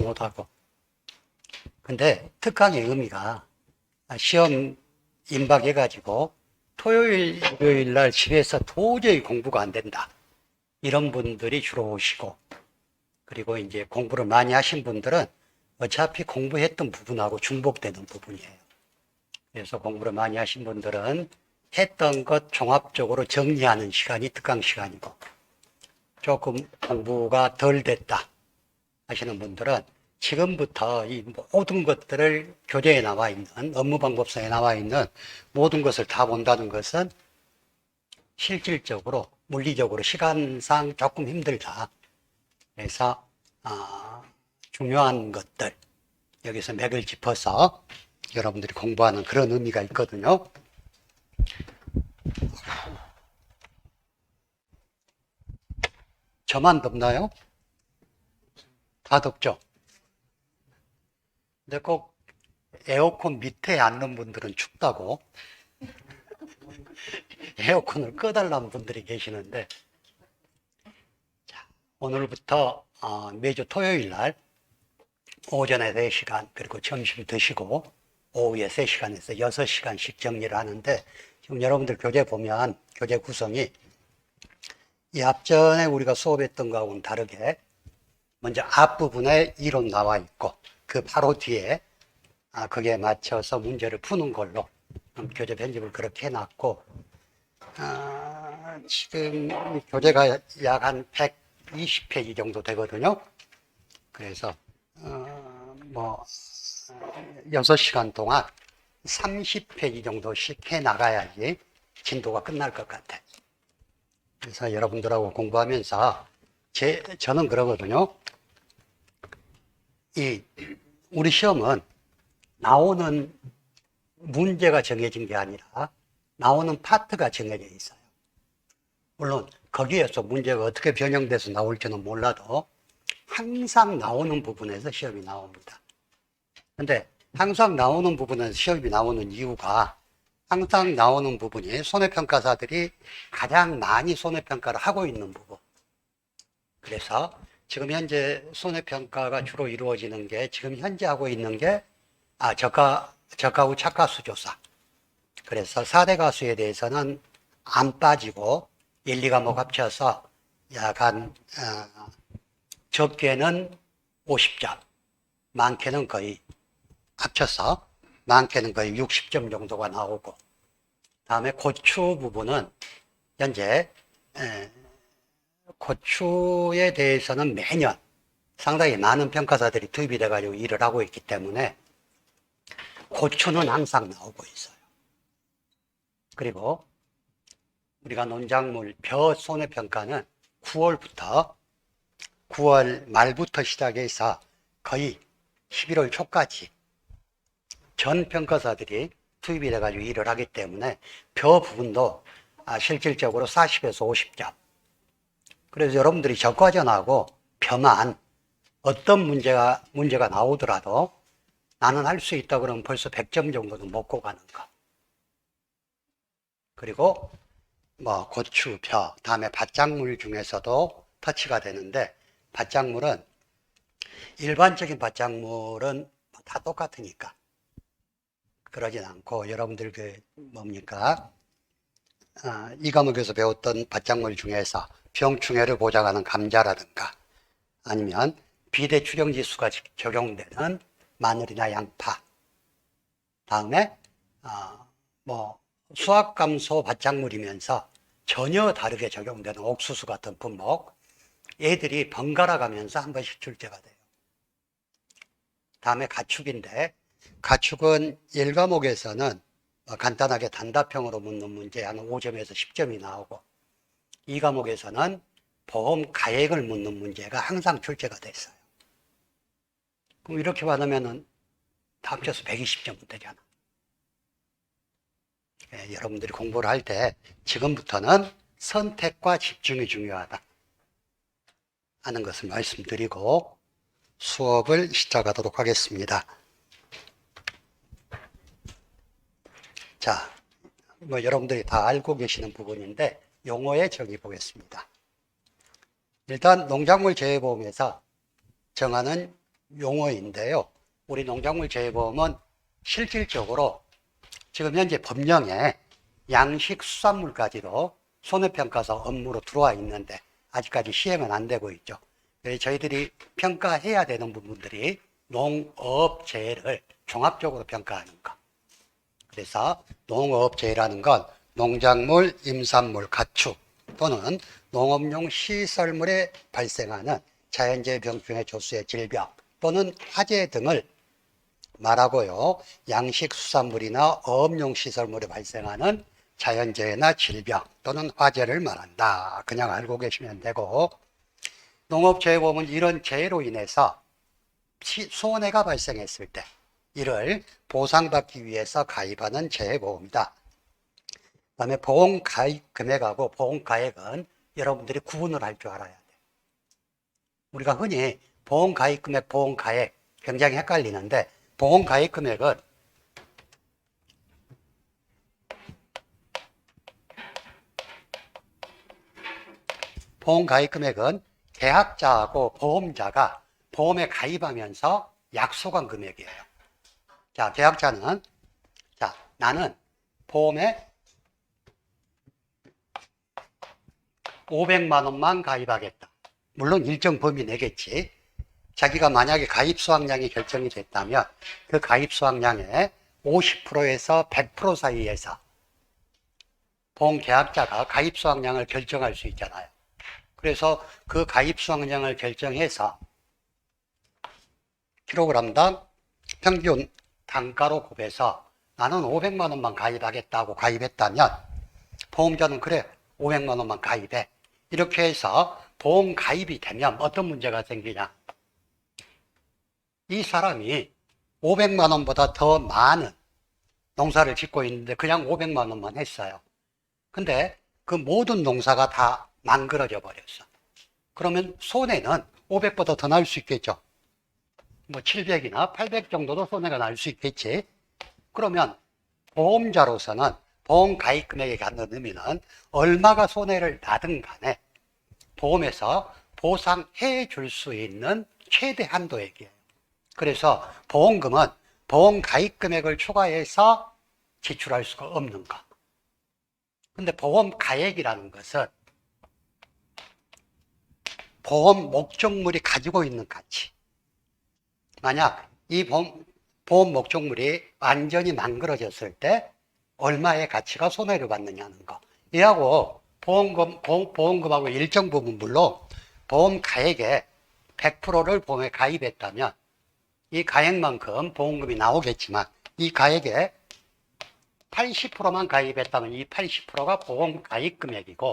못하고. 근데 특강의 의미가 시험 임박해가지고 토요일, 일요일 날 집에서 도저히 공부가 안 된다. 이런 분들이 주로 오시고, 그리고 이제 공부를 많이 하신 분들은 어차피 공부했던 부분하고 중복되는 부분이에요. 그래서 공부를 많이 하신 분들은 했던 것 종합적으로 정리하는 시간이 특강 시간이고, 조금 공부가 덜 됐다 하시는 분들은 지금부터 이 모든 것들을 교재에 나와 있는, 업무방법서에 나와 있는 모든 것을 다 본다는 것은 실질적으로, 물리적으로, 시간상 조금 힘들다. 그래서 중요한 것들 여기서 맥을 짚어서 여러분들이 공부하는 그런 의미가 있거든요. 저만 덥나요? 다 덥죠? 근데 꼭 에어컨 밑에 앉는 분들은 춥다고 에어컨을 꺼달라는 분들이 계시는데, 자, 오늘부터 매주 토요일 날 오전에 4시간, 그리고 점심 드시고 오후에 3시간에서 6시간씩 정리를 하는데, 지금 여러분들 교재 보면 교재 구성이 이 앞전에 우리가 수업했던 거하고는 다르게 먼저 앞부분에 이론 나와 있고, 그 바로 뒤에 거기에 맞춰서 문제를 푸는 걸로 교재 편집을 그렇게 해놨고, 지금 교재가 약 한 120페이지 정도 되거든요. 그래서 6시간 동안 30페이지 정도씩 해 나가야지 진도가 끝날 것 같아요. 그래서 여러분들하고 공부하면서 저는 그러거든요. 우리 시험은 나오는 문제가 정해진 게 아니라 나오는 파트가 정해져 있어요. 물론 거기에서 문제가 어떻게 변형돼서 나올지는 몰라도 항상 나오는 부분에서 시험이 나옵니다. 근데 항상 나오는 부분에서 시험이 나오는 이유가, 항상 나오는 부분이 손해평가사들이 가장 많이 손해평가를 하고 있는 부분. 그래서 지금 현재 손해평가가 주로 이루어지는 게, 지금 현재 하고 있는 게 저가 후 착가수 조사. 그래서 4대 가수에 대해서는 안 빠지고 1, 2과목 합쳐서 약간 적게는 50점, 많게는 거의 합쳐서 많게는 거의 60점 정도가 나오고, 다음에 고추 부분은 현재 고추에 대해서는 매년 상당히 많은 평가사들이 투입이 돼가지고 일을 하고 있기 때문에 고추는 항상 나오고 있어요. 그리고 우리가 논작물 벼 손해평가는 9월 말부터 시작해서 거의 11월 초까지 전 평가사들이 투입이 돼가지고 일을 하기 때문에 벼 부분도 실질적으로 40에서 50점. 그래서 여러분들이 적과전하고 벼만 어떤 문제가 나오더라도 나는 할 수 있다 그러면 벌써 100점 정도는 먹고 가는 거. 그리고 고추, 벼, 다음에 밭작물 중에서도 터치가 되는데, 밭작물은 일반적인 밭작물은 다 똑같으니까 그러진 않고, 여러분들 이 과목에서 배웠던 밭작물 중에서 병충해를 보장하는 감자라든가, 아니면 비대 추경지수가 적용되는 마늘이나 양파, 다음에 수확감소 밭작물이면서 전혀 다르게 적용되는 옥수수 같은 품목, 얘들이 번갈아 가면서 한 번씩 출제가 돼요. 다음에 가축인데, 가축은 1과목에서는 간단하게 단답형으로 묻는 문제 한 5점에서 10점이 나오고, 2과목에서는 보험 가액을 묻는 문제가 항상 출제가 됐어요. 그럼 이렇게 받으면은 다 합쳐서 120점은 되잖아. 여러분들이 공부를 할 때 지금부터는 선택과 집중이 중요하다 하는 것을 말씀드리고 수업을 시작하도록 하겠습니다. 자, 여러분들이 다 알고 계시는 부분인데 용어의 정의 보겠습니다. 일단 농작물 재해보험에서 정하는 용어인데요. 우리 농작물 재해보험은 실질적으로 지금 현재 법령에 양식 수산물까지도 손해평가서 업무로 들어와 있는데 아직까지 시행은 안 되고 있죠. 그래서 저희들이 평가해야 되는 부분들이 농업재해를 종합적으로 평가하는 것. 그래서 농업재해라는 건 농작물, 임산물, 가축 또는 농업용 시설물에 발생하는 자연재해 병충해 조수의 질병 또는 화재 등을 말하고요. 양식수산물이나 어업용 시설물에 발생하는 자연재해나 질병 또는 화재를 말한다. 그냥 알고 계시면 되고, 농업재해보험은 이런 재해로 인해서 손해가 발생했을 때 이를 보상받기 위해서 가입하는 재해보험이다. 그 다음에 보험 가입 금액하고 보험 가액은 여러분들이 구분을 할 줄 알아야 돼. 우리가 흔히 보험 가입 금액, 보험 가액 굉장히 헷갈리는데, 보험 가입 금액은 계약자하고 보험자가 보험에 가입하면서 약속한 금액이에요. 자, 계약자는, 자, 나는 보험에 500만 원만 가입하겠다. 물론 일정 범위 내겠지. 자기가 만약에 가입 수확량이 결정이 됐다면 그 가입 수확량의 50%에서 100% 사이에서 보험 계약자가 가입 수확량을 결정할 수 있잖아요. 그래서 그 가입 수확량을 결정해서 킬로그램당 평균 단가로 곱해서 나는 500만 원만 가입하겠다고 가입했다면 보험자는 그래 500만 원만 가입해. 이렇게 해서 보험 가입이 되면 어떤 문제가 생기냐. 이 사람이 500만 원보다 더 많은 농사를 짓고 있는데 그냥 500만 원만 했어요. 근데 그 모든 농사가 다 망그러져 버렸어. 그러면 손해는 500보다 더 날 수 있겠죠. 뭐 700이나 800 정도도 손해가 날 수 있겠지. 그러면 보험자로서는 보험 가입 금액에 갖는 의미는 얼마가 손해를 나든 간에 보험에서 보상해 줄 수 있는 최대 한도액이에요. 그래서 보험금은 보험 가입 금액을 초과해서 지출할 수가 없는 거. 근데 보험 가액이라는 것은 보험 목적물이 가지고 있는 가치. 만약 이 보험 목적물이 완전히 망가졌을 때 얼마의 가치가 손해를 받느냐는 거. 이하고 보험금하고 일정 부분 물론 보험 가액의 100%를 보험에 가입했다면 이 가액만큼 보험금이 나오겠지만 이 가액에 80%만 가입했다면 이 80%가 보험 가입 금액이고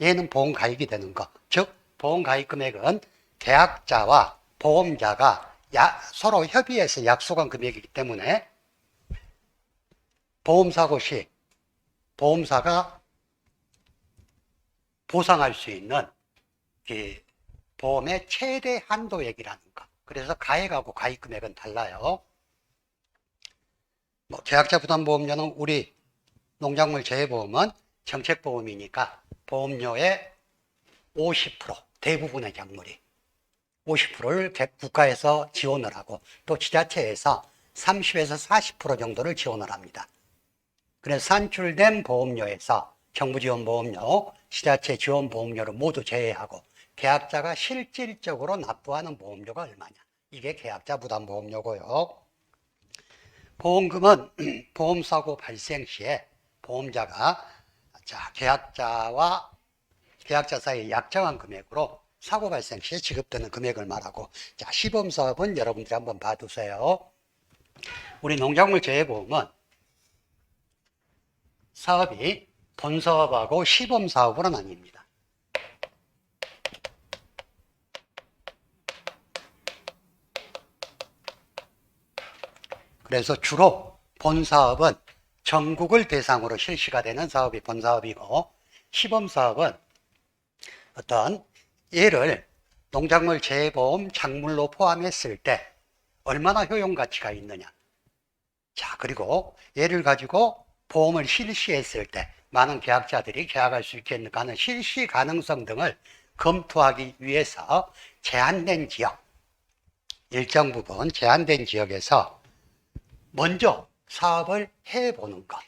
얘는 보험 가입이 되는 거. 즉 보험 가입 금액은 계약자와 보험자가 서로 협의해서 약속한 금액이기 때문에 보험사고 시 보험사가 보상할 수 있는 보험의 최대 한도액이라는 거. 그래서 가액하고 가입 금액은 달라요. 계약자 부담보험료는 우리 농작물 재해보험은 정책보험이니까 보험료의 50% 대부분의 작물이 50%를 국가에서 지원을 하고 또 지자체에서 30에서 40% 정도를 지원을 합니다. 그래서 산출된 보험료에서 정부지원보험료, 지자체 지원보험료를 모두 제외하고 계약자가 실질적으로 납부하는 보험료가 얼마냐. 이게 계약자 부담보험료고요. 보험금은 보험사고 발생 시에 보험자가 계약자 사이에 약정한 금액으로 사고 발생 시에 지급되는 금액을 말하고, 시범사업은 여러분들이 한번 봐두세요. 우리 농작물 재해보험은 사업이 본사업하고 시범사업으로 나뉩니다. 그래서 주로 본사업은 전국을 대상으로 실시가 되는 사업이 본사업이고, 시범사업은 어떤 얘를 농작물 재해보험 작물로 포함했을 때 얼마나 효용가치가 있느냐. 그리고 얘를 가지고 보험을 실시했을 때 많은 계약자들이 계약할 수 있겠는가 하는 실시 가능성 등을 검토하기 위해서 제한된 지역, 일정 부분 제한된 지역에서 먼저 사업을 해보는 것.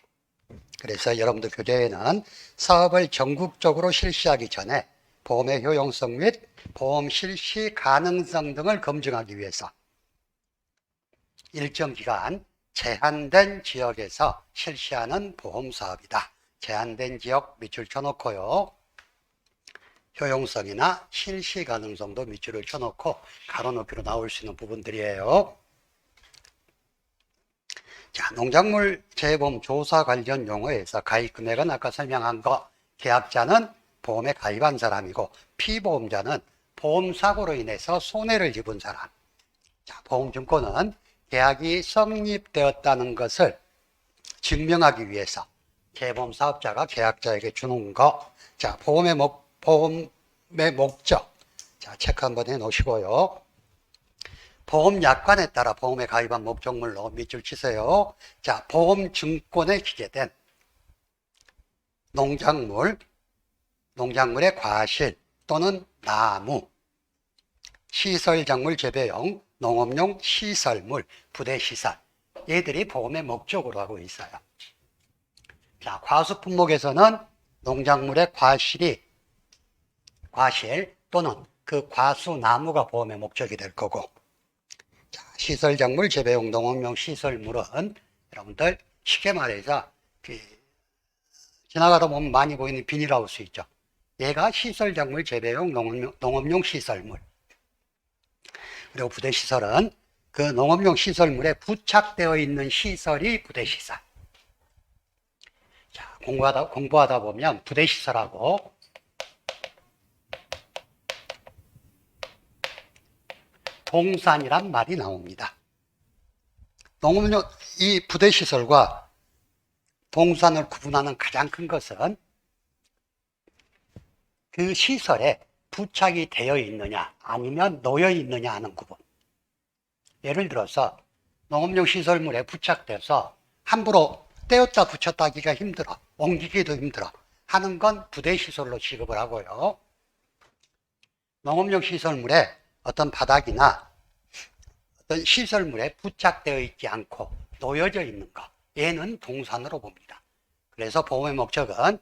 그래서 여러분들 교재에는 사업을 전국적으로 실시하기 전에 보험의 효용성 및 보험 실시 가능성 등을 검증하기 위해서 일정 기간 제한된 지역에서 실시하는 보험 사업이다. 제한된 지역 밑줄 쳐놓고요. 효용성이나 실시 가능성도 밑줄을 쳐놓고 가로 높이로 나올 수 있는 부분들이에요. 자, 농작물 재보험 조사 관련 용어에서 가입 금액은 아까 설명한 거, 계약자는 보험에 가입한 사람이고 피보험자는 보험사고로 인해서 손해를 입은 사람. 자, 보험증권은 계약이 성립되었다는 것을 증명하기 위해서 재보험 사업자가 계약자에게 주는 거. 자, 보험의 목적. 자, 체크 한번 해 놓으시고요. 보험 약관에 따라 보험에 가입한 목적물로 밑줄 치세요. 자, 보험증권에 기재된 농작물의 과실 또는 나무, 시설작물 재배용, 농업용 시설물, 부대시설. 얘들이 보험의 목적으로 하고 있어요. 자, 과수 품목에서는 농작물의 과실 또는 그 과수 나무가 보험의 목적이 될 거고, 자, 시설작물 재배용 농업용 시설물은 여러분들 쉽게 말해서 지나가다 보면 많이 보이는 비닐하우스 있죠. 얘가 시설작물 재배용 농업용 시설물. 그리고 부대시설은 그 농업용 시설물에 부착되어 있는 시설이 부대시설. 자, 공부하다 보면 부대시설하고 동산이란 말이 나옵니다. 농업용 이 부대시설과 동산을 구분하는 가장 큰 것은 그 시설에 부착이 되어 있느냐 아니면 놓여 있느냐 하는 구분. 예를 들어서 농업용 시설물에 부착돼서 함부로 떼었다 붙였다 하기가 힘들어, 옮기기도 힘들어 하는 건 부대시설로 취급을 하고요. 농업용 시설물에 어떤 바닥이나 어떤 시설물에 부착되어 있지 않고 놓여져 있는 것, 얘는 동산으로 봅니다. 그래서 보험의 목적은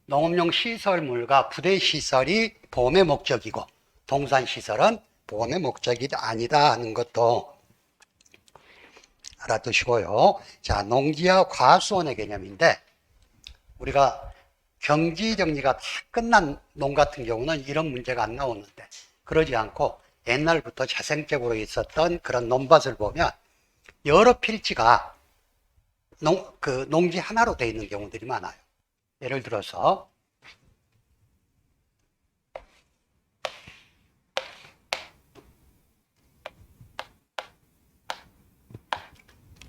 농업용 시설물과 부대시설이 보험의 목적이고 동산시설은 보험의 목적이 아니다 하는 것도 알아두시고요. 자, 농지와 과수원의 개념인데, 우리가 경지 정리가 다 끝난 농 같은 경우는 이런 문제가 안 나오는데, 그러지 않고 옛날부터 자생적으로 있었던 그런 논밭을 보면 여러 필지가 농지 하나로 되어 있는 경우들이 많아요. 예를 들어서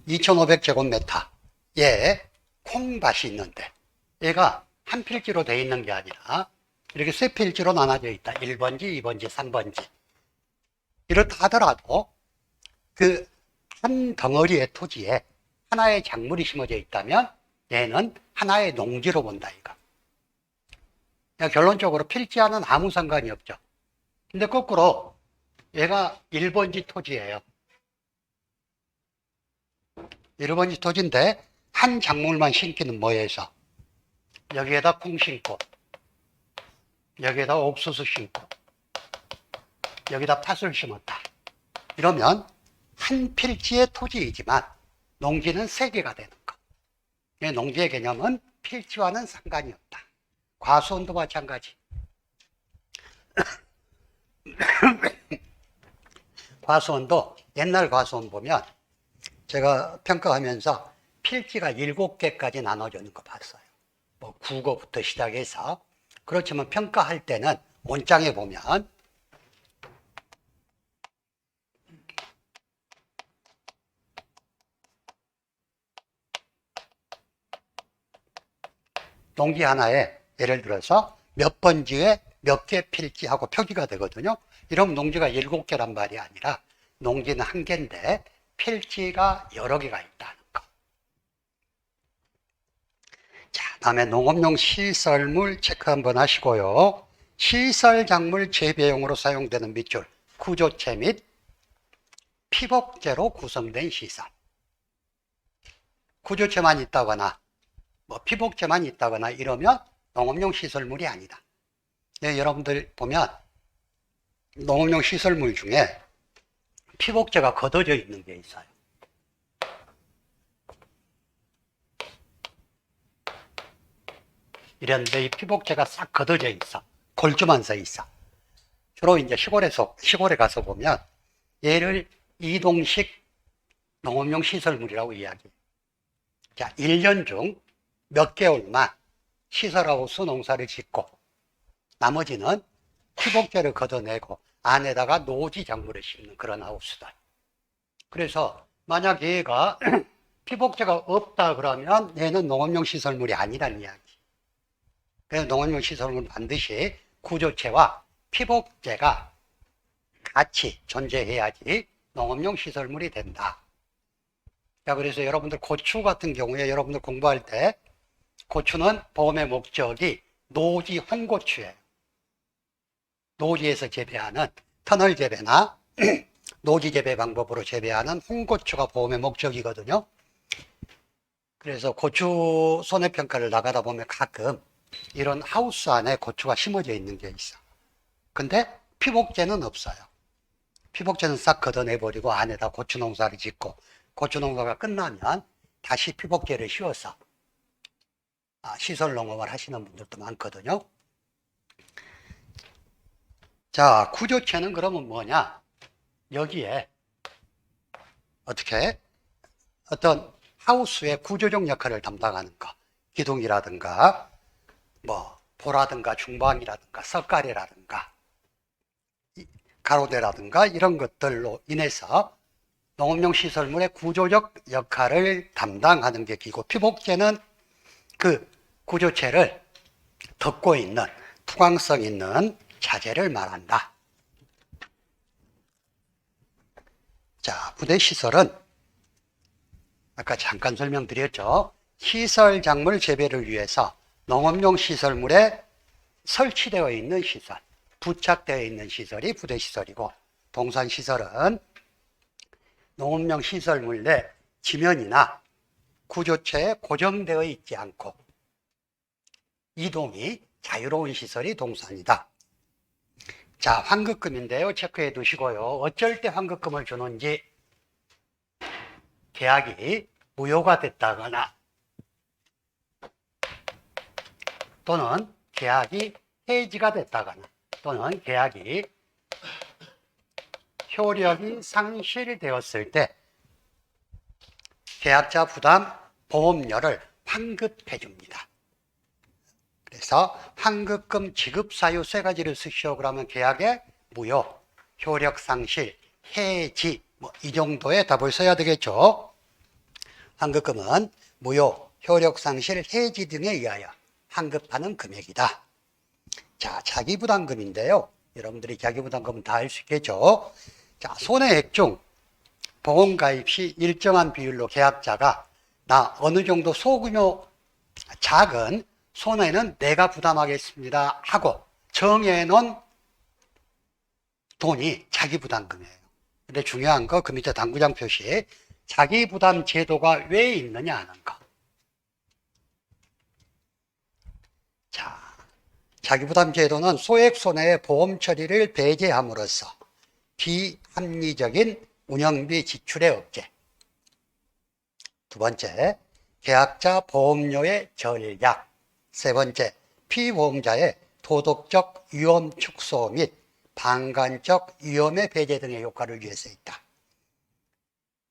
2500제곱미터에 콩밭이 있는데 얘가 한 필지로 되어 있는 게 아니라 이렇게 세 필지로 나눠져 있다. 1번지, 2번지, 3번지. 이렇다 하더라도 그 한 덩어리의 토지에 하나의 작물이 심어져 있다면 얘는 하나의 농지로 본다, 이거. 그러니까 결론적으로 필지와는 아무 상관이 없죠. 근데 거꾸로 얘가 1번지 토지예요. 1번지 토지인데 한 작물만 심기는 뭐해서 여기에다 콩 심고 여기에다 옥수수 심고 여기다 팥을 심었다. 이러면 한 필지의 토지이지만 농지는 3개가 되는 거. 농지의 개념은 필지와는 상관이 없다. 과수원도 마찬가지. 과수원도 옛날 과수원 보면 제가 평가하면서 필지가 7개까지 나눠지는 거 봤어요. 뭐 국어부터 시작해서. 그렇지만 평가할 때는 원장에 보면 농지 하나에 예를 들어서 몇 번지에 몇 개 필지하고 표기가 되거든요. 이러면 농지가 7개란 말이 아니라 농지는 1개인데 필지가 여러 개가 있다는 거. 자, 다음에 농업용 시설물 체크 한번 하시고요. 시설작물 재배용으로 사용되는 밑줄, 구조체 및 피복제로 구성된 시설. 구조체만 있다거나 뭐 피복제만 있다거나 이러면 농업용 시설물이 아니다. 네, 여러분들 보면 농업용 시설물 중에 피복제가 걷어져 있는 게 있어요. 이런데 이 피복제가 싹 걷어져 있어. 골조만 서 있어. 주로 이제 시골에 가서 보면 얘를 이동식 농업용 시설물이라고 이야기해요. 자, 1년 중 몇 개월만 시설하우스 농사를 짓고 나머지는 피복제를 걷어내고 안에다가 노지 작물을 심는 그런 하우스들. 그래서 만약 얘가 피복제가 없다 그러면 얘는 농업용 시설물이 아니란 이야기. 그래서 농업용 시설물은 반드시 구조체와 피복제가 같이 존재해야지 농업용 시설물이 된다. 자, 그래서 여러분들 고추 같은 경우에 여러분들 공부할 때 고추는 보험의 목적이 노지 홍고추예요. 노지에서 재배하는 터널 재배나 노지 재배 방법으로 재배하는 홍고추가 보험의 목적이거든요. 그래서 고추 손해평가를 나가다 보면 가끔 이런 하우스 안에 고추가 심어져 있는 게 있어. 근데 피복제는 없어요. 피복제는 싹 걷어내버리고 안에다 고추 농사를 짓고 고추 농사가 끝나면 다시 피복제를 씌워서 시설 농업을 하시는 분들도 많거든요. 자, 구조체는 그러면 뭐냐? 여기에 어떻게 어떤 하우스의 구조적 역할을 담당하는 거, 기둥이라든가 뭐 보라든가 중방이라든가 석가래라든가 가로대라든가 이런 것들로 인해서 농업용 시설물의 구조적 역할을 담당하는 게 기고, 피복제는 그 구조체를 덮고 있는 투광성 있는 자재를 말한다. 자, 부대시설은 아까 잠깐 설명드렸죠. 시설 작물 재배를 위해서 농업용 시설물에 설치되어 있는 시설, 부착되어 있는 시설이 부대시설이고, 동산시설은 농업용 시설물 내 지면이나 구조체에 고정되어 있지 않고 이동이 자유로운 시설이 동산이다. 자, 환급금인데요. 체크해 두시고요. 어쩔 때 환급금을 주는지, 계약이 무효가 됐다거나 또는 계약이 해지가 됐다거나 또는 계약이 효력이 상실되었을 때 계약자 부담 보험료를 환급해 줍니다. 그래서 환급금 지급 사유 세 가지를 쓰시오 그러면 계약의 무효, 효력 상실, 해지 뭐 이 정도의 답을 써야 되겠죠. 환급금은 무효, 효력 상실, 해지 등에 의하여 환급하는 금액이다. 자, 자기부담금인데요. 여러분들이 자기부담금은 다 알 수 있겠죠. 자, 손해액 중 보험가입 시 일정한 비율로 계약자가 나 어느 정도 소규모 작은 손해는 내가 부담하겠습니다 하고 정해놓은 돈이 자기부담금이에요. 근데 중요한 거 그 밑에 당구장 표시 자기부담 제도가 왜 있느냐 하는 거. 자, 자기부담 제도는 소액 손해의 보험 처리를 배제함으로써 비합리적인 운영비 지출의 억제. 두 번째, 계약자 보험료의 전략. 세 번째, 피보험자의 도덕적 위험 축소 및 방관적 위험의 배제 등의 효과를 위해서 있다.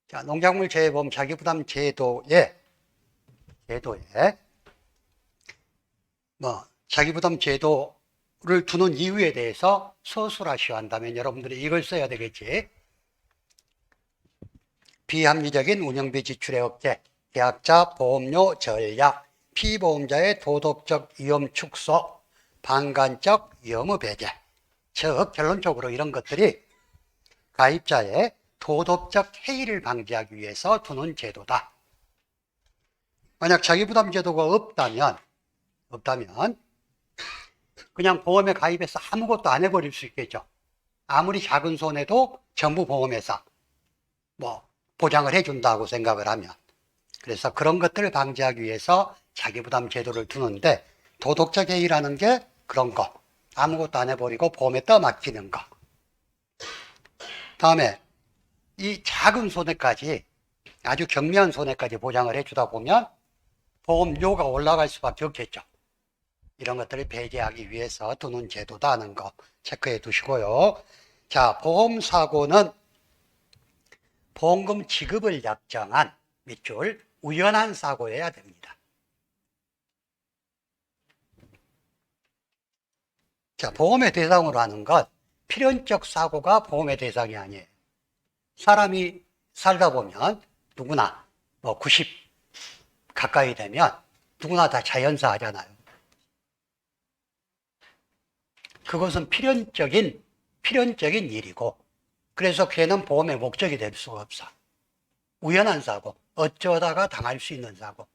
자, 농작물 재해보험 자기부담 제도에 자기부담 제도를 두는 이유에 대해서 서술하시오 한다면 여러분들이 이걸 써야 되겠지. 비합리적인 운영비 지출의 억제, 계약자 보험료 전략, 피보험자의 도덕적 위험 축소, 방관적 위험의 배제. 즉 결론적으로 이런 것들이 가입자의 도덕적 해이를 방지하기 위해서 두는 제도다. 만약 자기부담 제도가 없다면 그냥 보험에 가입해서 아무것도 안 해버릴 수 있겠죠. 아무리 작은 손해도 전부 보험회사 뭐 보장을 해준다고 생각을 하면. 그래서 그런 것들을 방지하기 위해서 자기부담 제도를 두는데, 도덕적 해이라는 게 그런 거. 아무것도 안 해버리고 보험에 떠맡기는 거. 다음에 이 작은 손해까지, 아주 경미한 손해까지 보장을 해주다 보면 보험료가 올라갈 수밖에 없겠죠. 이런 것들을 배제하기 위해서 두는 제도다 하는 거 체크해 두시고요. 자, 보험사고는 보험금 지급을 약정한 밑줄 우연한 사고여야 됩니다. 자, 보험의 대상으로 하는 것, 필연적 사고가 보험의 대상이 아니에요. 사람이 살다 보면 누구나 90 가까이 되면 누구나 다 자연사 하잖아요. 그것은 필연적인 일이고, 그래서 걔는 보험의 목적이 될 수가 없어. 우연한 사고, 어쩌다가 당할 수 있는 사고.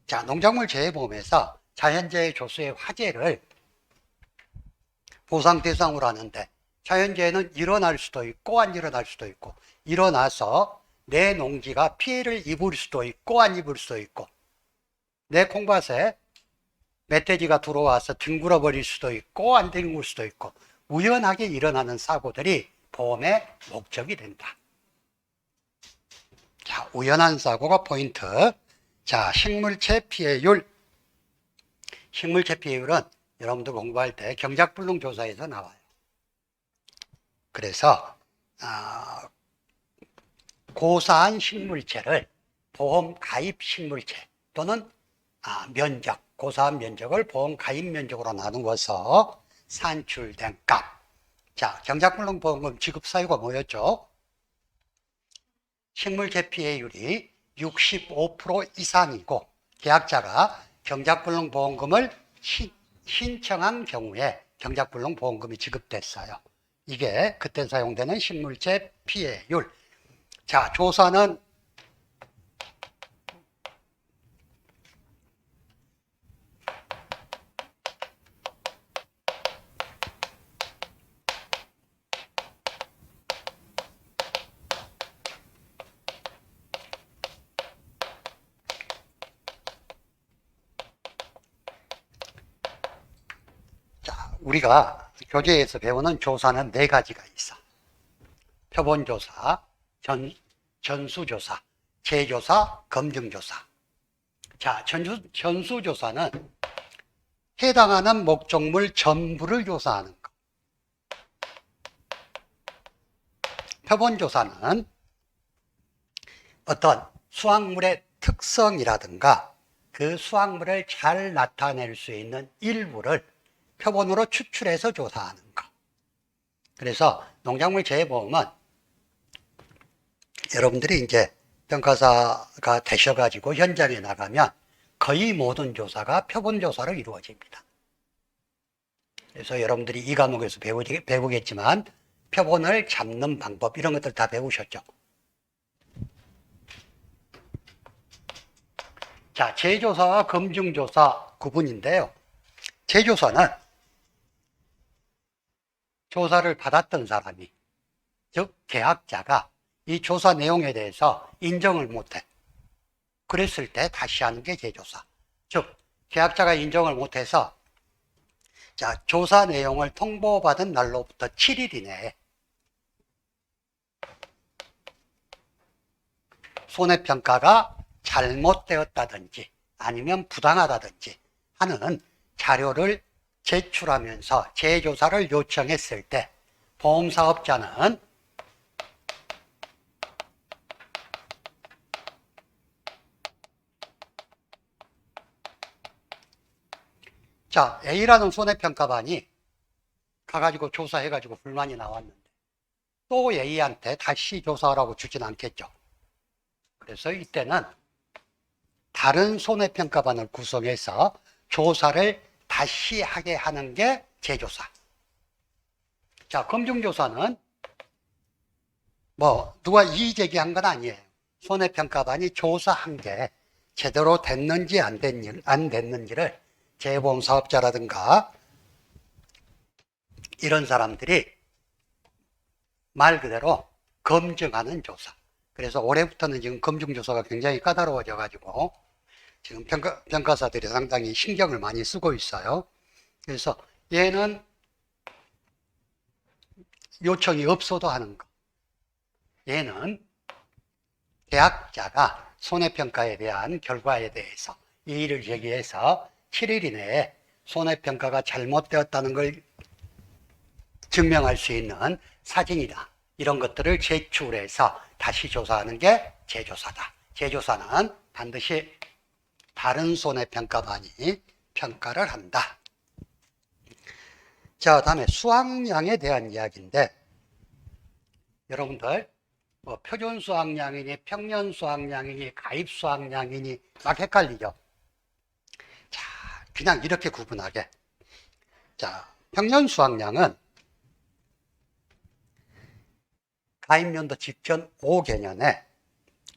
자, 농작물 재해보험에서 자연재해 조수의 화재를 보상 대상으로 하는데, 자연재해는 일어날 수도 있고 안 일어날 수도 있고, 일어나서 내 농지가 피해를 입을 수도 있고 안 입을 수도 있고, 내 콩밭에 멧돼지가 들어와서 뒹굴어 버릴 수도 있고 안 뒹굴 수도 있고, 우연하게 일어나는 사고들이 보험의 목적이 된다. 자, 우연한 사고가 포인트. 자, 식물체 피해율. 식물체 피해율은 여러분들 공부할 때 경작불능 조사에서 나와요. 그래서 고사한 식물체를 보험 가입 식물체 또는 면적, 고사한 면적을 보험 가입 면적으로 나누어서 산출된 값. 자, 경작불능 보험금 지급 사유가 뭐였죠? 식물체 피해율이 65% 이상이고 계약자가 경작불능 보험금을 신청한 경우에 경작불능 보험금이 지급됐어요. 이게 그때 사용되는 식물체 피해율. 자, 조사는 우리가 교재에서 배우는 조사는 4가지가 있어. 표본조사, 전수조사, 재조사, 검증조사. 자, 전수조사는 해당하는 목적물 전부를 조사하는 것. 표본조사는 어떤 수확물의 특성이라든가 그 수확물을 잘 나타낼 수 있는 일부를 표본으로 추출해서 조사하는 것. 그래서 농작물 재해보험은 여러분들이 이제 평가사가 되셔가지고 현장에 나가면 거의 모든 조사가 표본조사로 이루어집니다. 그래서 여러분들이 이 과목에서 배우겠지만 표본을 잡는 방법 이런 것들 다 배우셨죠. 자, 재조사와 검증조사 구분인데요. 재조사는 조사를 받았던 사람이, 즉 계약자가 이 조사 내용에 대해서 인정을 못해. 그랬을 때 다시 하는 게 재조사. 즉 계약자가 인정을 못해서 자, 조사 내용을 통보받은 날로부터 7일 이내에 손해평가가 잘못되었다든지 아니면 부당하다든지 하는 자료를 제출하면서 재조사를 요청했을 때 보험사업자는 자, A라는 손해평가반이 가가지고 조사해가지고 불만이 나왔는데 또 A한테 다시 조사하라고 주진 않겠죠. 그래서 이때는 다른 손해평가반을 구성해서 조사를 다시 하게 하는 게 재조사. 자, 검증조사는 누가 이의제기한 건 아니에요. 손해평가반이 조사한 게 제대로 됐는지 안 됐는지를 재보험 사업자라든가 이런 사람들이 말 그대로 검증하는 조사. 그래서 올해부터는 지금 검증조사가 굉장히 까다로워져 가지고 지금 평가사들이 상당히 신경을 많이 쓰고 있어요. 그래서 얘는 요청이 없어도 하는 거. 얘는 계약자가 손해평가에 대한 결과에 대해서 이의를 제기해서 7일 이내에 손해평가가 잘못되었다는 걸 증명할 수 있는 사진이나 이런 것들을 제출해서 다시 조사하는 게 재조사다. 재조사는 반드시 다른 손해평가반이 평가를 한다. 자, 다음에 수확량에 대한 이야기인데, 여러분들 표준 수확량이니 평년 수확량이니 가입 수확량이니 막 헷갈리죠. 자, 그냥 이렇게 구분하게. 자, 평년 수확량은 가입연도 직전 5개년에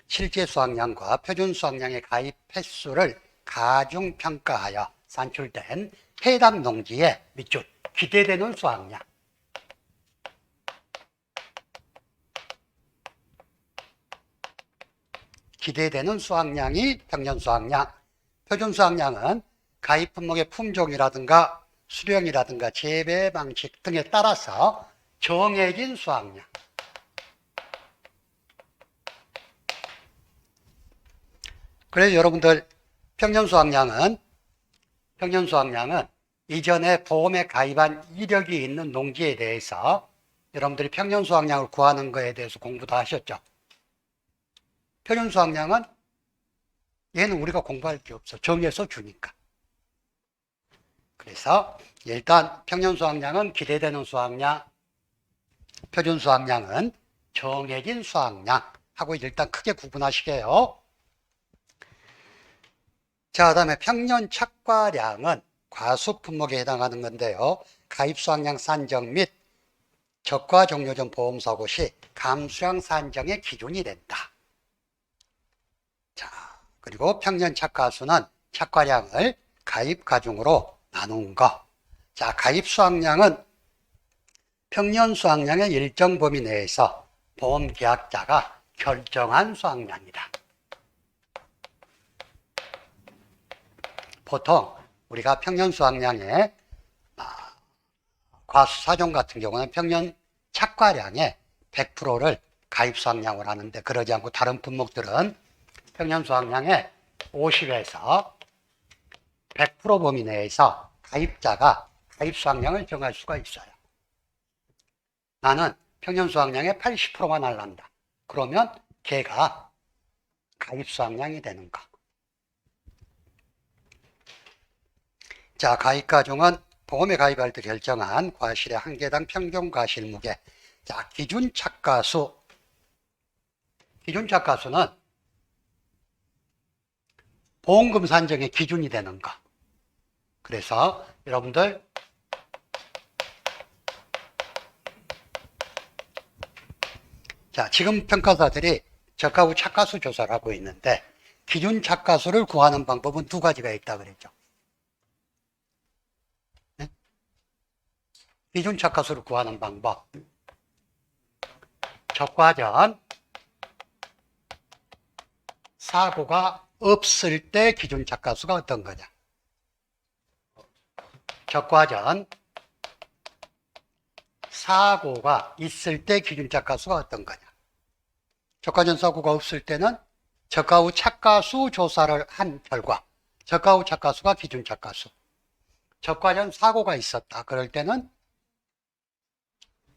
실제 수확량과 표준 수확량의 가입 횟수를 가중평가하여 산출된 해당 농지의 밑줄 기대되는 수확량, 기대되는 수확량이 평년 수확량, 표준 수확량은 가입 품목의 품종이라든가 수령이라든가 재배 방식 등에 따라서 정해진 수확량. 그래서 여러분들 평년 수확량은 이전에 보험에 가입한 이력이 있는 농지에 대해서 여러분들이 평년 수확량을 구하는 것에 대해서 공부도 하셨죠. 표준 수확량은 얘는 우리가 공부할 게 없어. 정해서 주니까. 그래서 일단 평년 수확량은 기대되는 수확량, 표준 수확량은 정해진 수확량 하고 일단 크게 구분하시게요. 자, 다음에 평년 착과량은 과수 품목에 해당하는 건데요. 가입 수확량 산정 및 적과 종료 전 보험사고 시 감수량 산정의 기준이 된다. 자, 그리고 평년 착과수는 착과량을 가입 가중으로 나눈 거. 자, 가입 수확량은 평년 수확량의 일정 범위 내에서 보험 계약자가 결정한 수확량이다. 보통 우리가 평년 수확량의 과수사종 같은 경우는 평년 착과량의 100%를 가입 수확량으로 하는데, 그러지 않고 다른 품목들은 평년 수확량의 50에서 100% 범위 내에서 가입자가 가입 수확량을 정할 수가 있어요. 나는 평년 수확량의 80%만 할란다. 그러면 걔가 가입 수확량이 되는 거. 자, 가입 가중은 보험에 가입할 때 결정한 과실의 한 개당 평균 과실 무게. 자, 기준 착과수. 기준 착과수는 보험금 산정의 기준이 되는 거. 그래서 여러분들 자, 지금 평가사들이 저가 후 착과수 조사를 하고 있는데, 기준 착과수를 구하는 방법은 두 가지가 있다 그랬죠. 네? 기준 착과수를 구하는 방법. 적과 전 사고가 없을 때 기준 착과수가 어떤 거냐? 적과 전 사고가 있을 때 기준 착과수가 어떤 거냐? 적과 전 사고가 없을 때는 적과 후 착과수 조사를 한 결과 적과 후 착과수가 기준 착과수. 적과 전 사고가 있었다. 그럴 때는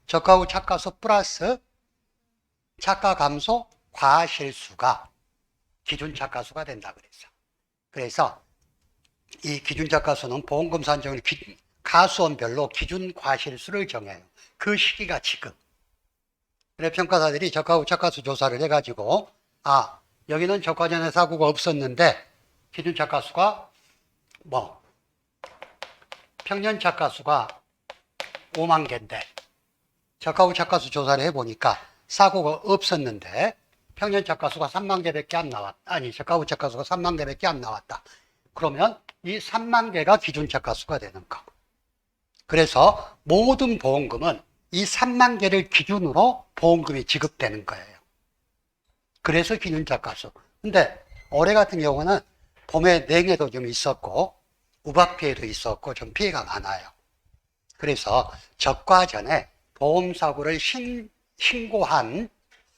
적과 후 착과수 플러스 착과 감소 과실수가 기준 착과수가 된다 그랬어. 그래서 이 기준 착과수는 보험금 산정을 가수원별로 기준 과실수를 정해요. 그 시기가 지금. 그래 평가사들이 적과 후 착과수 조사를 해가지고, 아, 여기는 적과 전에 사고가 없었는데 기준 착과수가 평년 착과수가 5만 개인데 적과 후 착과수 조사를 해보니까 사고가 없었는데 평년 착과수가 3만 개밖에 안 나왔다. 아니, 적과 후 착과수가 3만 개밖에 안 나왔다. 그러면 이 3만 개가 기준 착과수가 되는 거. 그래서 모든 보험금은 이 3만 개를 기준으로 보험금이 지급되는 거예요. 그래서 기준차가수. 근데 올해 같은 경우는 봄에 냉해도 좀 있었고 우박 피해도 있었고 좀 피해가 많아요. 그래서 적과 전에 보험사고를 신고한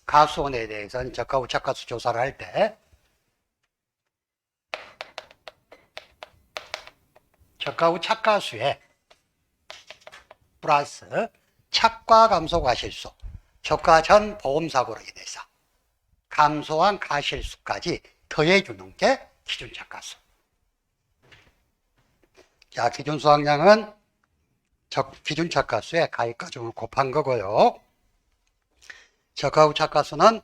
가수원에 대해서는 적가 후착가수 조사를 할 때 적가 후착가수에 플러스 착과 감소 과실수, 적과 전 보험사고로 인해서 감소한 가실수까지 더해주는 게 기준착가수. 자, 기준수확량은 기준착가수의 가입가중을 곱한 거고요. 적가 후착가수는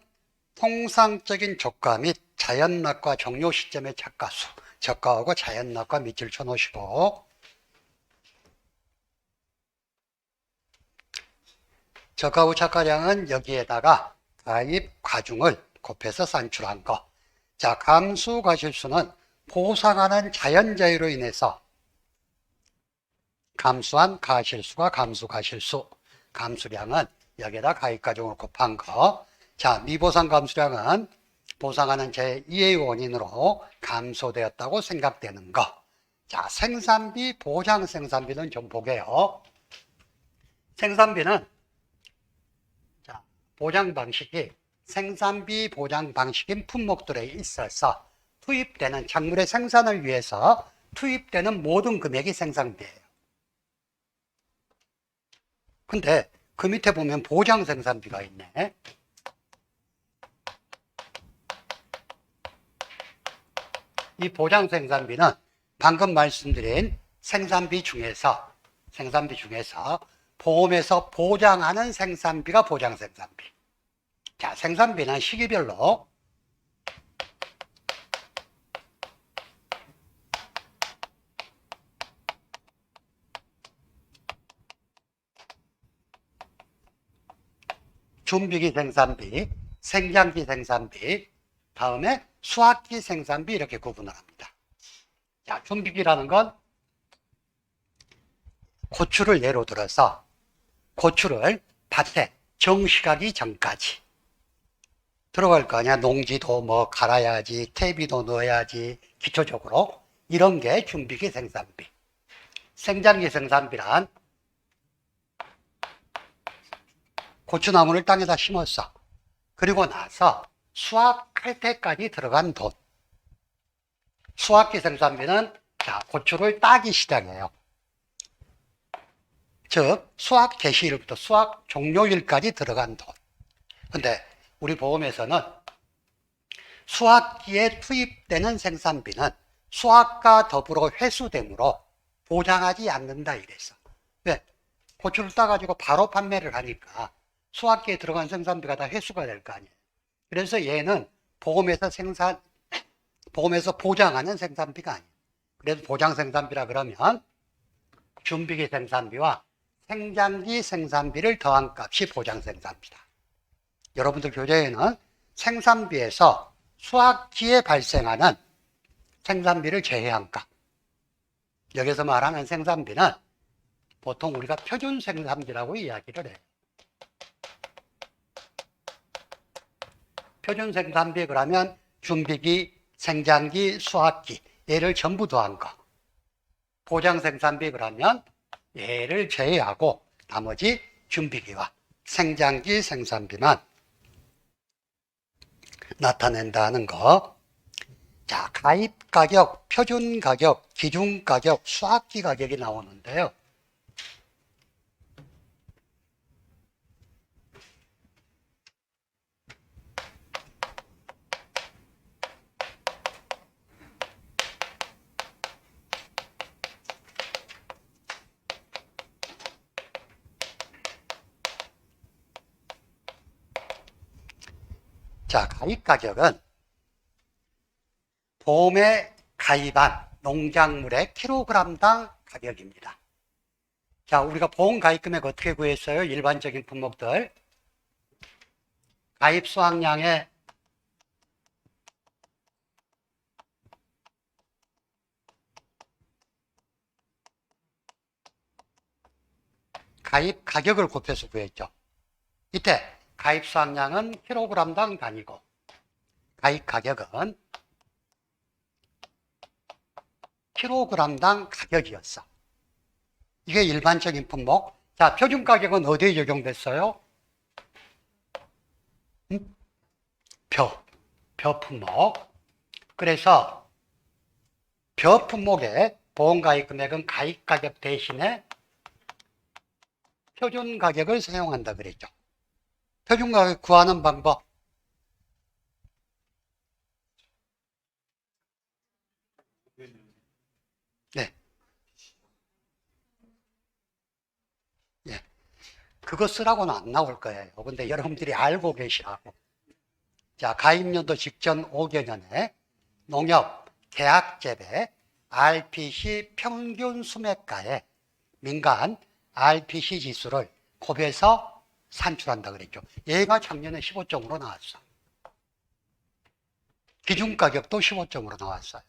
통상적인 조가 및 자연낙과 종료 시점의 착가수, 저가하고 자연낙과 밑줄 쳐놓으시고, 저가 후 착가량은 여기에다가 가입 과중을 곱해서 산출한 거. 자, 감수 과실수는 보상하는 자연재해로 인해서 감수한 가실수가 감수 과실수, 감수량은 여기에다 가입 과중을 곱한 거. 자, 미보상 감수량은 보상하는 제2의 원인으로 감소되었다고 생각되는 거. 자, 생산비, 보장 생산비는 좀 보게요. 생산비는 자, 보장 방식이 생산비 보장 방식인 품목들에 있어서 투입되는 작물의 생산을 위해서 투입되는 모든 금액이 생산비예요. 근데 그 밑에 보면 보장 생산비가 있네. 이 보장 생산비는 방금 말씀드린 생산비 중에서 보험에서 보장하는 생산비가 보장 생산비. 자, 생산비는 시기별로 준비기 생산비, 생장기 생산비, 다음에 수확기 생산비 이렇게 구분을 합니다. 자, 준비기라는 건 고추를 예로 들어서 고추를 밭에 정식하기 전까지 들어갈 거 아니야. 농지도 뭐 갈아야지, 퇴비도 넣어야지, 기초적으로 이런 게 준비기 생산비. 생장기 생산비란 고추나무를 땅에다 심었어. 그리고 나서 수확할 때까지 들어간 돈. 수확기 생산비는 자, 고추를 따기 시작해요. 즉 수확 개시일부터 수확 종료일까지 들어간 돈. 근데 우리 보험에서는 수확기에 투입되는 생산비는 수확과 더불어 회수되므로 보장하지 않는다 이랬어. 왜? 고추를 따가지고 바로 판매를 하니까 수확기에 들어간 생산비가 다 회수가 될 거 아니에요. 그래서 얘는 보험에서 보장하는 생산비가 아니에요. 그래서 보장 생산비라 그러면 준비기 생산비와 생장기 생산비를 더한 값이 보장 생산비다. 여러분들 교재에는 생산비에서 수확기에 발생하는 생산비를 제외한 값. 여기서 말하는 생산비는 보통 우리가 표준 생산비라고 이야기를 해요. 표준 생산비 그러면 준비기, 생장기, 수확기 얘를 전부 더한 거. 보장 생산비 그러면 얘를 제외하고 나머지 준비기와 생장기 생산비만 나타낸다는 거. 자, 가입 가격, 표준 가격, 기준 가격, 수확기 가격이 나오는데요. 자, 가입 가격은 보험에 가입한 농작물의 킬로그램당 가격입니다. 자, 우리가 보험 가입 금액 어떻게 구했어요? 일반적인 품목들. 가입 수확량의 가입 가격을 곱해서 구했죠. 이때 가입 수확량은 킬로그램당 단위고 가입 가격은 킬로그램당 가격이었어. 이게 일반적인 품목. 자, 표준 가격은 어디에 적용됐어요? 벼 품목. 그래서 벼 품목의 보험 가입 금액은 가입 가격 대신에 표준 가격을 사용한다 그랬죠. 표준 가격 구하는 방법. 네. 예. 그거 쓰라고는 안 나올 거예요. 근데 여러분들이 알고 계시라고. 자, 가입연도 직전 5개년에 농협 계약재배 RPC 평균 수매가에 민간 RPC 지수를 곱해서 산출한다 그랬죠. 얘가 작년에 15점으로 나왔어. 기준가격도 15점으로 나왔어요.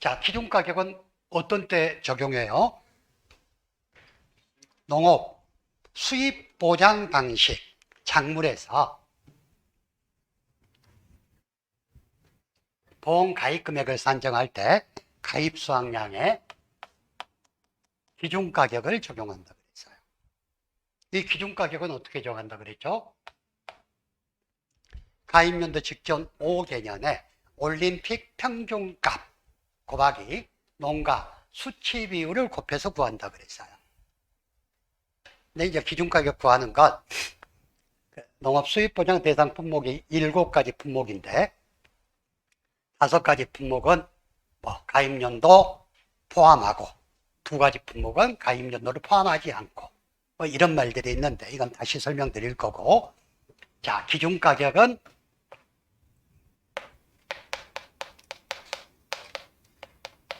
자, 기준가격은 어떤 때 적용해요? 농업 수입 보장 방식 작물에서 보험 가입 금액을 산정할 때 가입 수확량의 기준 가격을 적용한다 그랬어요. 이 기준 가격은 어떻게 정한다 그랬죠? 가입연도 직전 5개년에 올림픽 평균값 곱하기 농가 수치 비율을 곱해서 구한다 그랬어요. 근데 이제 기준 가격 구하는 건 농업 수입 보장 대상 품목이 7가지 품목인데 5가지 품목은 가입연도 포함하고 2가지 품목은 가입연도를 포함하지 않고 이런 말들이 있는데 이건 다시 설명드릴 거고, 자, 기준 가격은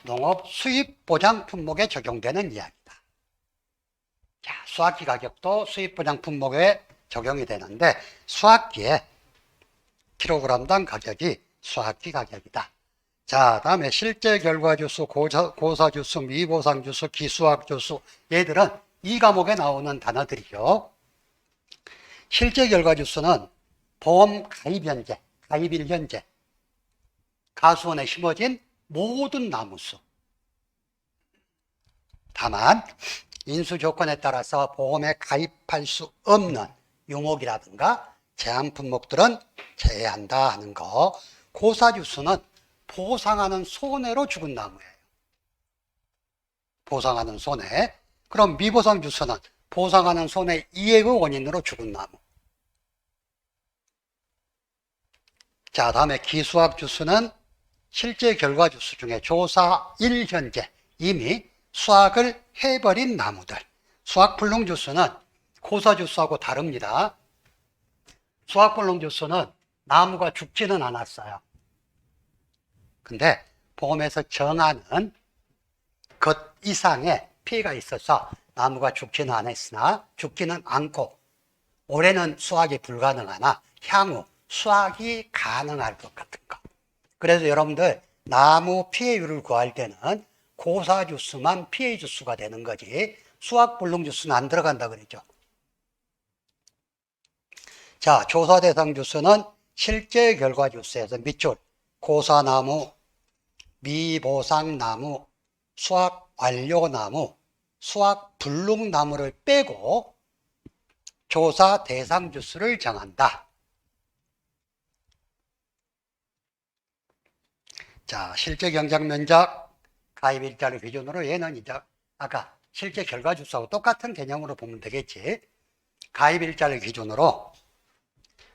농업 수입 보장 품목에 적용되는 이야기다. 자, 수확기 가격도 수입 보장 품목에 적용이 되는데 수확기에 킬로그램당 가격이 수확기 가격이다. 자, 다음에 실제 결과 주수, 고사 주수, 미보상 주수, 기수학 주수, 얘들은 이 과목에 나오는 단어들이요. 실제 결과 주수는 보험 가입 현재, 가입일 현재, 가수원에 심어진 모든 나무수. 다만 인수 조건에 따라서 보험에 가입할 수 없는 유목이라든가 제한 품목들은 제외한다 하는 거. 고사주수는 보상하는 손해로 죽은 나무예요. 보상하는 손해. 그럼 미보상 주수는 보상하는 손해 이익의 원인으로 죽은 나무. 자, 다음에 기수학 주수는 실제 결과 주수 중에 조사 1현재 이미 수확을 해버린 나무들. 수확불능 주수는 고사 주수하고 다릅니다. 수확불능 주수는 나무가 죽지는 않았어요. 근데 보험에서 정하는 것 이상의 피해가 있어서 나무가 죽지는 않았으나 죽지는 않고 올해는 수확이 불가능하나 향후 수확이 가능할 것 같은 거. 그래서 여러분들 나무 피해율을 구할 때는 고사 주수만 피해 주수가 되는 거지 수확불능 주수는 안 들어간다 그랬죠. 자, 조사 대상 주수는 실제 결과 주수에서 밑줄 고사나무, 미보상나무, 수확 완료나무, 수확 불능나무를 빼고 조사 대상 주수를 정한다. 자, 실제 경작 면적, 가입 일자를 기준으로 얘는 이제 아까 실제 결과 주수하고 똑같은 개념으로 보면 되겠지. 가입 일자를 기준으로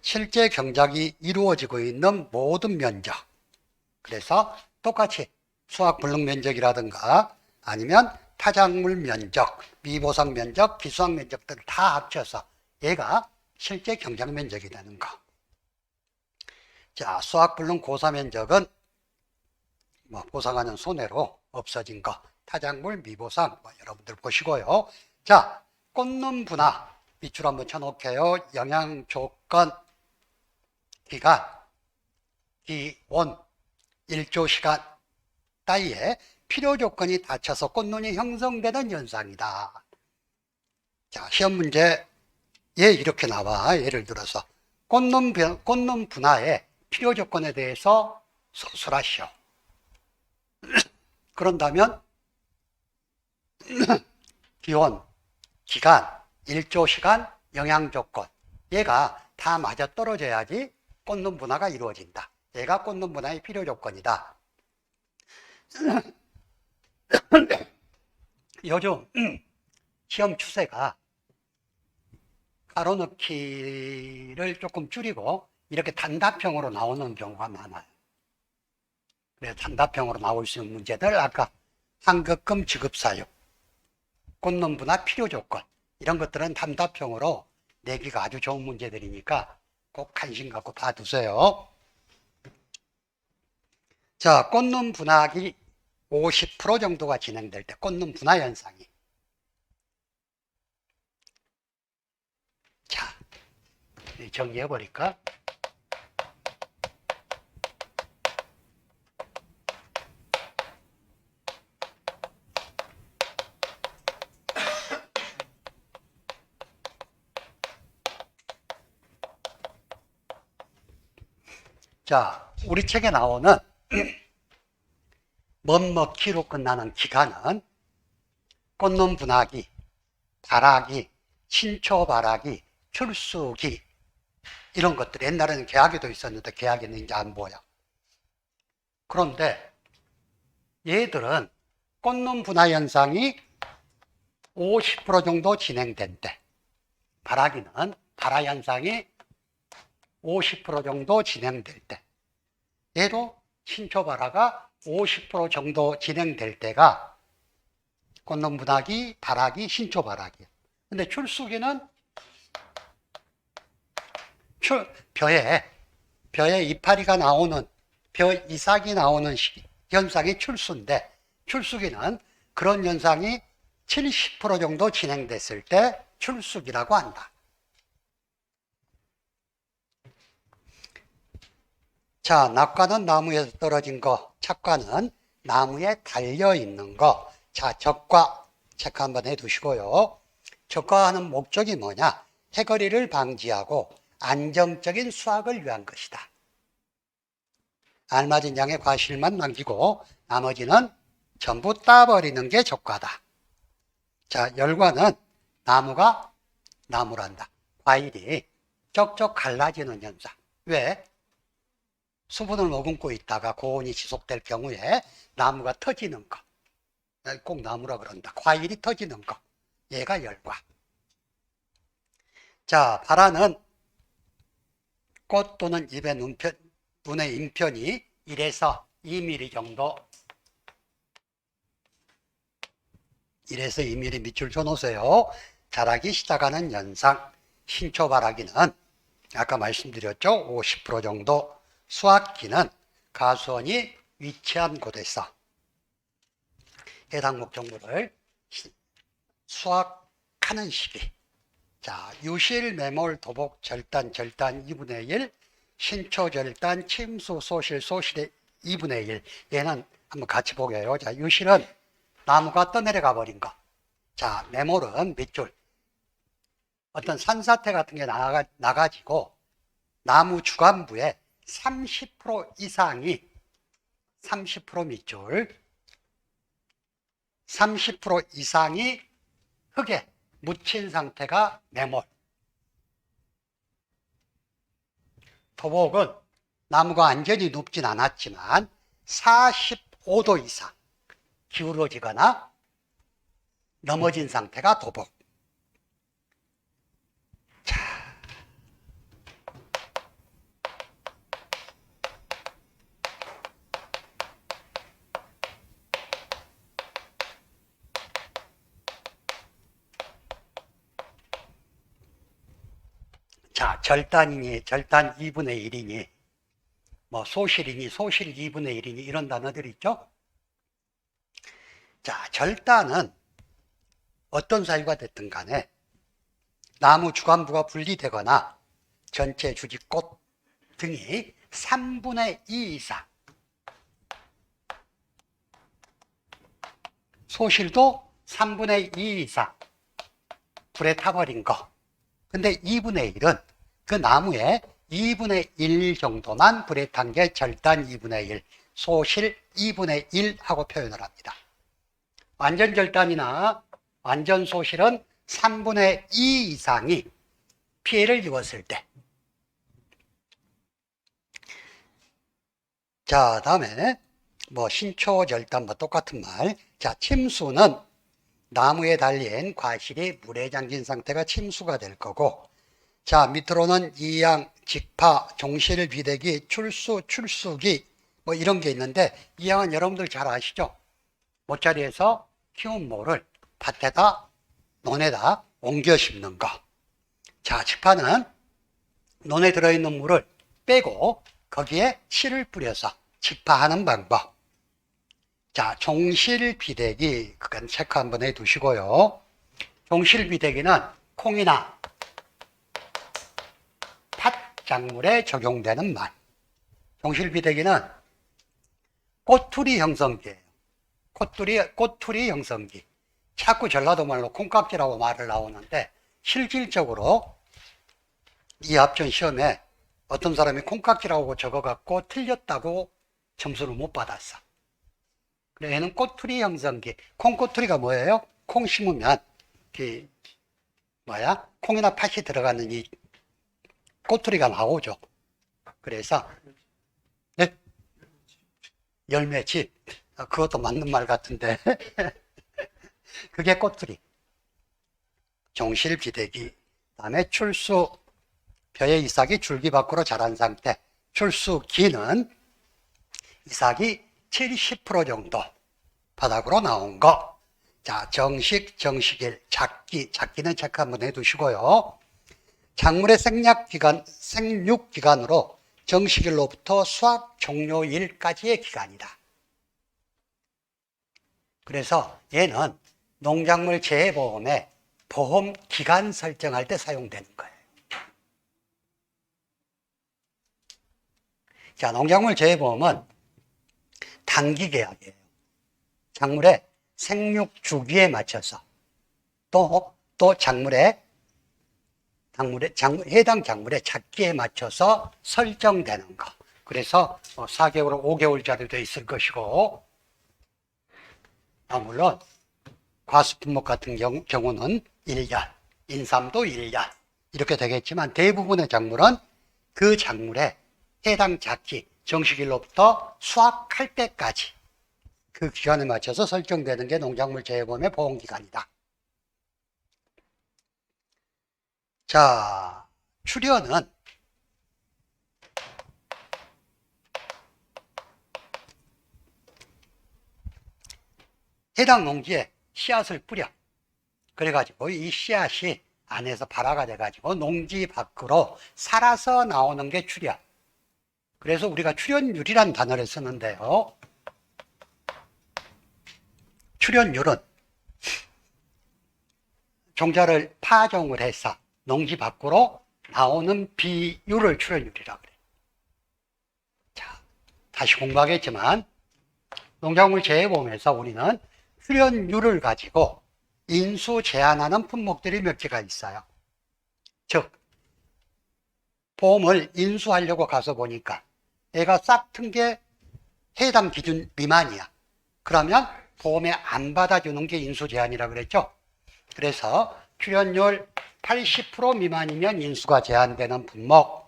실제 경작이 이루어지고 있는 모든 면적. 그래서 똑같이 수확 불능 면적이라든가 아니면 타작물 면적, 미보상 면적, 기수학 면적들을 다 합쳐서 얘가 실제 경작 면적이 되는 거. 자, 수확 불능 고사 면적은 보상하는 손해로 없어진 거. 타작물, 미보상 여러분들 보시고요. 자, 꽂는 분화 밑줄 한번 쳐놓게요. 영양 조건, 기간, 기온, 일조 시간 따위에 필요 조건이 닫혀서 꽃눈이 형성되는 현상이다. 자, 시험 문제에 이렇게 나와. 예를 들어서 꽃눈 분화에 필요 조건에 대해서 서술하시오. 그런다면 기온, 기간, 일조 시간, 영양 조건 얘가 다 맞아떨어져야지 꽂는 분화가 이루어진다. 얘가 꽂는 분화의 필요 조건이다. 요즘 시험 추세가 가로넣기를 조금 줄이고 이렇게 단답형으로 나오는 경우가 많아요. 그래서 단답형으로 나올 수 있는 문제들 아까 환급금 지급사유, 꽂는 분화 필요 조건 이런 것들은 단답형으로 내기가 아주 좋은 문제들이니까 꼭 관심 갖고 봐두세요. 자, 꽂는 분화기 50% 정도가 진행될 때 꽂는 분화 현상이, 자, 정리해 버릴까? 자, 우리 책에 나오는 뭐뭐키로 끝나는 기간은 꽂는 분화기, 발화기, 신초발화기, 출수기 이런 것들. 옛날에는 계약에도 있었는데 계약에는 이제 안 보여. 그런데 얘들은 꽂는 분화 현상이 50% 정도 진행된 때, 발화기는 발화 현상이 50% 정도 진행될 때, 얘도 신초발화가 50% 정도 진행될 때가 꽂는 분화기, 발화기, 신초발화기. 근데 출수기는 벼에 이파리가 나오는, 벼 이삭이 나오는 현상이 출수인데, 출수기는 그런 현상이 70% 정도 진행됐을 때 출수기라고 한다. 자, 낙과는 나무에서 떨어진 거, 착과는 나무에 달려있는 거. 자, 적과 체크 한번 해두시고요. 적과하는 목적이 뭐냐? 해거리를 방지하고 안정적인 수확을 위한 것이다. 알맞은 양의 과실만 남기고 나머지는 전부 따버리는 게 적과다. 자, 열과는 나무란다. 과일이 쩍쩍 갈라지는 현상. 왜? 수분을 머금고 있다가 고온이 지속될 경우에 나무가 터지는 거. 꼭 나무라 그런다. 과일이 터지는 거. 얘가 열과. 자, 발화는 꽃 또는 잎의 눈의 인편이 1에서 2mm 정도, 1에서 2mm 밑줄 줘놓으세요. 자라기 시작하는 현상. 신초발화기는 아까 말씀드렸죠. 50% 정도. 수확기는 가수원이 위치한 곳에서 해당 목적물을 수확하는 시기. 자, 유실, 매몰, 도복, 절단 2분의 1, 신초, 절단, 침수, 소실, 소실의 2분의 1. 얘는 한번 같이 보게요. 자, 유실은 나무가 떠내려가 버린 거. 자, 매몰은 밑줄. 어떤 산사태 같은 게 나가지고 나무 주간부에 30% 이상이 30% 밑줄, 30% 이상이 흙에 묻힌 상태가 매몰. 도복은 나무가 완전히 눕진 않았지만 45도 이상 기울어지거나 넘어진 상태가 도복. 자, 절단이니, 절단 2분의 1이니, 뭐 소실이니, 소실 2분의 1이니 이런 단어들 있죠? 자, 절단은 어떤 사유가 됐든 간에 나무 주간부가 분리되거나 전체 주지꽃 등이 3분의 2 이상, 소실도 3분의 2 이상 불에 타버린 거. 근데 2분의 1은 그 나무에 2분의 1 정도만 불에 탄 게 절단 2분의 1, 소실 2분의 1 하고 표현을 합니다. 완전 절단이나 완전 소실은 3분의 2 이상이 피해를 입었을 때. 자, 다음에 신초 절단 똑같은 말. 자, 침수는 나무에 달린 과실이 물에 잠긴 상태가 침수가 될 거고, 자, 밑으로는 이양, 직파, 종실, 비대기, 출수, 출수기 이런 게 있는데, 이양은 여러분들 잘 아시죠? 모짜리에서 키운 모를 밭에다, 논에다 옮겨 심는 거. 자, 직파는 논에 들어있는 물을 빼고 거기에 씨를 뿌려서 직파하는 방법. 자, 종실비대기, 그건 체크 한번 해 두시고요. 종실비대기는 콩이나 팥작물에 적용되는 말. 종실비대기는 꼬투리 형성기예요. 꼬투리 형성기. 자꾸 전라도 말로 콩깍지라고 말을 나오는데, 실질적으로 이 합천 시험에 어떤 사람이 콩깍지라고 적어갖고 틀렸다고 점수를 못 받았어. 그래, 얘는 꼬투리 형성기. 콩꼬투리가 뭐예요? 콩 심으면 콩이나 팥이 들어가는 이 꼬투리가 나오죠. 그래서 네? 열매집. 그것도 맞는 말 같은데 그게 꼬투리. 종실비대기. 다음에 출수. 벼의 이삭이 줄기 밖으로 자란 상태. 출수기는 이삭이 70% 정도 바닥으로 나온 거. 자, 정식, 정식일, 작기는 체크 한번 해 두시고요. 작물의 생육기간으로 정식일로부터 수확 종료일까지의 기간이다. 그래서 얘는 농작물 재해보험에 보험 기간 설정할 때 사용되는 거예요. 자, 농작물 재해보험은 단기 계약이에요. 작물의 생육 주기에 맞춰서 또 해당 작물의 작기에 맞춰서 설정되는 거. 그래서 4개월, 5개월짜리도 있을 것이고, 물론 과수품목 같은 경우는 1년, 인삼도 1년 이렇게 되겠지만, 대부분의 작물은 그 작물의 해당 작기, 정식일로부터 수확할 때까지 그 기간에 맞춰서 설정되는 게 농작물 재해보험의 보험기간이다. 자, 출현은 해당 농지에 씨앗을 뿌려. 그래가지고 이 씨앗이 안에서 발화가 돼가지고 농지 밖으로 살아서 나오는 게 출현. 그래서 우리가 출현율이란 단어를 쓰는데요. 출현율은 종자를 파종을 해서 농지 밖으로 나오는 비율을 출현율이라고 그래요. 자, 다시 공부하겠지만, 농작물 재해보험에서 우리는 출현율을 가지고 인수 제한하는 품목들이 몇 개가 있어요. 즉, 보험을 인수하려고 가서 보니까 얘가 싹 튼 게 해당 기준 미만이야. 그러면 보험에 안 받아주는 게 인수 제한이라고 그랬죠. 그래서 출현율 80% 미만이면 인수가 제한되는 품목,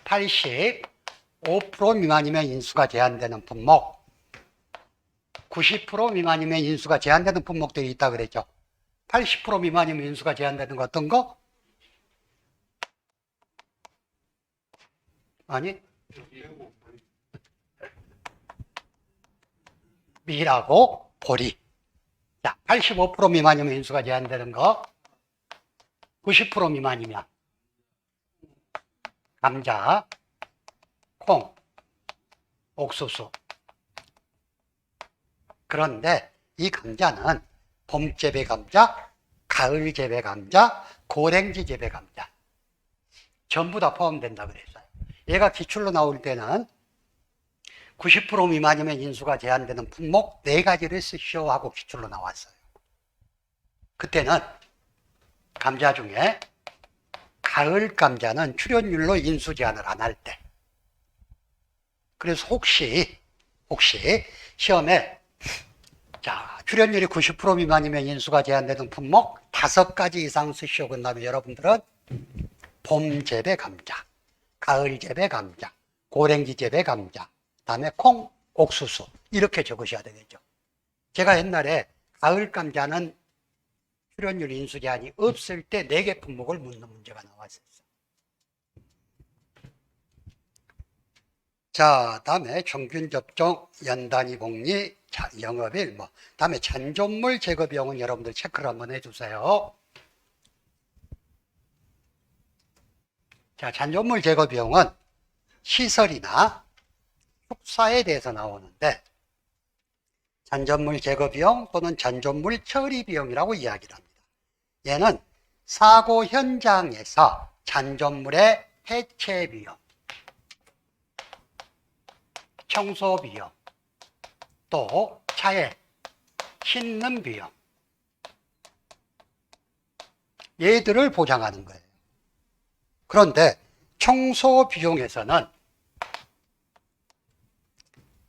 85% 미만이면 인수가 제한되는 품목, 90% 미만이면 인수가 제한되는 품목들이 있다 그랬죠. 80% 미만이면 인수가 제한되는 거 어떤 거? 아니, 밀하고 보리. 자, 85% 미만이면 인수가 제한되는 거, 90% 미만이면 감자, 콩, 옥수수. 그런데 이 감자는 봄 재배 감자, 가을 재배 감자, 고랭지 재배 감자 전부 다 포함된다 그랬어요. 얘가 기출로 나올 때는 90% 미만이면 인수가 제한되는 품목 4가지를 쓰시오 하고 기출로 나왔어요. 그때는 감자 중에 가을 감자는 출연율로 인수 제한을 안 할 때. 그래서 혹시 시험에 자, 출연율이 90% 미만이면 인수가 제한되는 품목 5가지 이상 수시로 끝나면 여러분들은 봄 재배 감자, 가을 재배 감자, 고랭지 재배 감자, 다음에 콩, 옥수수 이렇게 적으셔야 되겠죠. 제가 옛날에 가을 감자는 출연율 인수 제한이 없을 때 4개 품목을 묻는 문제가 나왔었어요. 자, 다음에 평균 접종, 연단위 복리, 영업일, 다음에 잔존물 제거 비용은 여러분들 체크를 한번 해주세요. 자, 잔존물 제거 비용은 시설이나 축사에 대해서 나오는데, 잔존물 제거 비용 또는 잔존물 처리 비용이라고 이야기를 합니다. 얘는 사고 현장에서 잔존물의 해체 비용, 청소 비용, 또 차에 싣는 비용, 얘들을 보장하는 거예요. 그런데 청소 비용에서는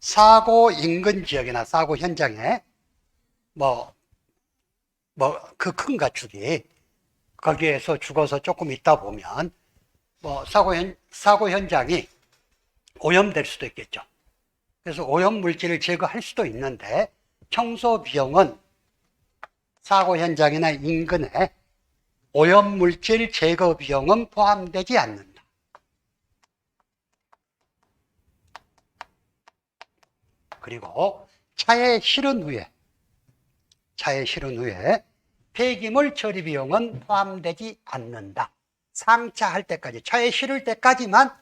사고 인근 지역이나 사고 현장에 그 큰 가축이 거기에서 죽어서 조금 있다 보면 사고 현장이 오염될 수도 있겠죠. 그래서 오염 물질을 제거할 수도 있는데 청소 비용은 사고 현장이나 인근에 오염 물질 제거 비용은 포함되지 않는다. 그리고 차에 실은 후에 폐기물 처리 비용은 포함되지 않는다. 상차할 때까지, 차에 실을 때까지만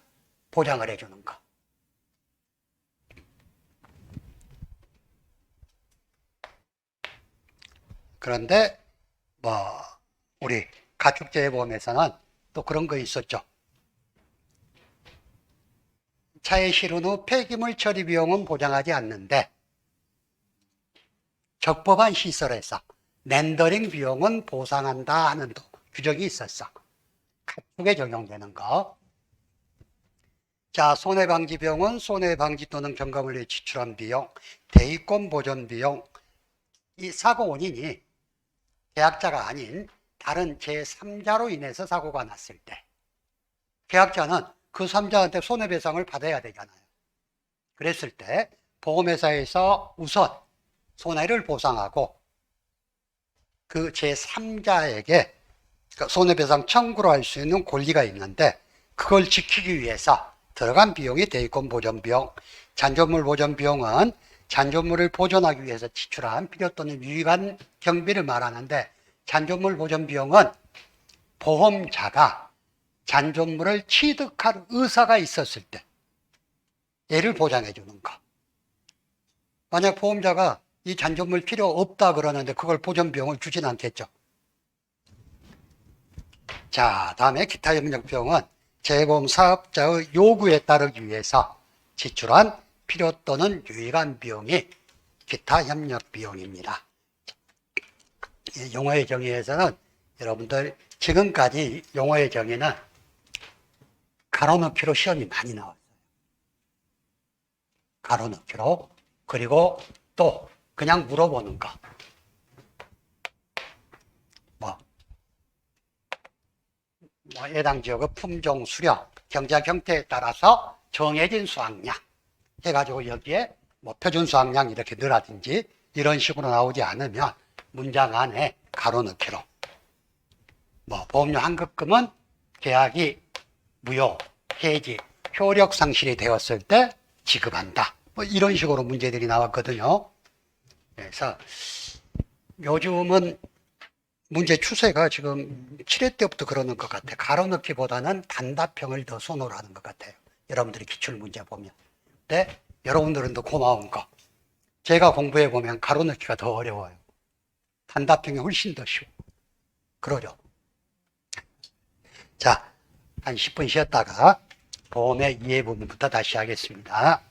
보장을 해주는 거. 그런데 우리 가축재해보험에서는 또 그런 거 있었죠. 차에 실은 후 폐기물 처리 비용은 보장하지 않는데 적법한 시설에서 렌더링 비용은 보상한다 하는 또 규정이 있었어. 가축에 적용되는 거. 자, 손해방지 비용은 손해방지 또는 경감을 위해 지출한 비용, 대위권 보존 비용. 이 사고 원인이 계약자가 아닌 다른 제3자로 인해서 사고가 났을 때 계약자는 그 3자한테 손해배상을 받아야 되잖아요. 그랬을 때 보험회사에서 우선 손해를 보상하고 그 제3자에게 손해배상 청구를 할 수 있는 권리가 있는데 그걸 지키기 위해서 들어간 비용이 대위권 보존 비용, 잔존물 보존 비용은 잔존물을 보존하기 위해서 지출한 필요 또는 유익한 경비를 말하는데 잔존물 보존 비용은 보험자가 잔존물을 취득할 의사가 있었을 때 얘를 보장해 주는 거. 만약 보험자가 이 잔존물 필요 없다 그러는데 그걸 보존 비용을 주진 않겠죠. 자, 다음에 기타 협력 비용은 재보험 사업자의 요구에 따르기 위해서 지출한 필요 또는 유익한 비용이 기타 협력 비용입니다. 용어의 정의에서는 여러분들 지금까지 용어의 정의는 가로넣기로 시험이 많이 나왔어요. 가로넣기로. 그리고 또 그냥 물어보는 거. 해당 지역의 품종, 수령, 경제학 형태에 따라서 정해진 수확량 해가지고 여기에 표준 수확량 이렇게 넣으라든지 이런 식으로 나오지 않으면 문장 안에 가로넣기로 보험료 환급금은 계약이 무효, 해지, 효력 상실이 되었을 때 지급한다. 이런 식으로 문제들이 나왔거든요. 그래서 요즘은 문제 추세가 지금 7회 때부터 그러는 것 같아요. 가로넣기보다는 단답형을 더 선호를 하는 것 같아요. 여러분들이 기출문제 보면. 근데 여러분들은 더 고마운 거. 제가 공부해 보면 가로넣기가 더 어려워요. 단답형이 훨씬 더 쉬워. 그러죠. 자, 한 10분 쉬었다가 보험의 이해 부분부터 다시 하겠습니다.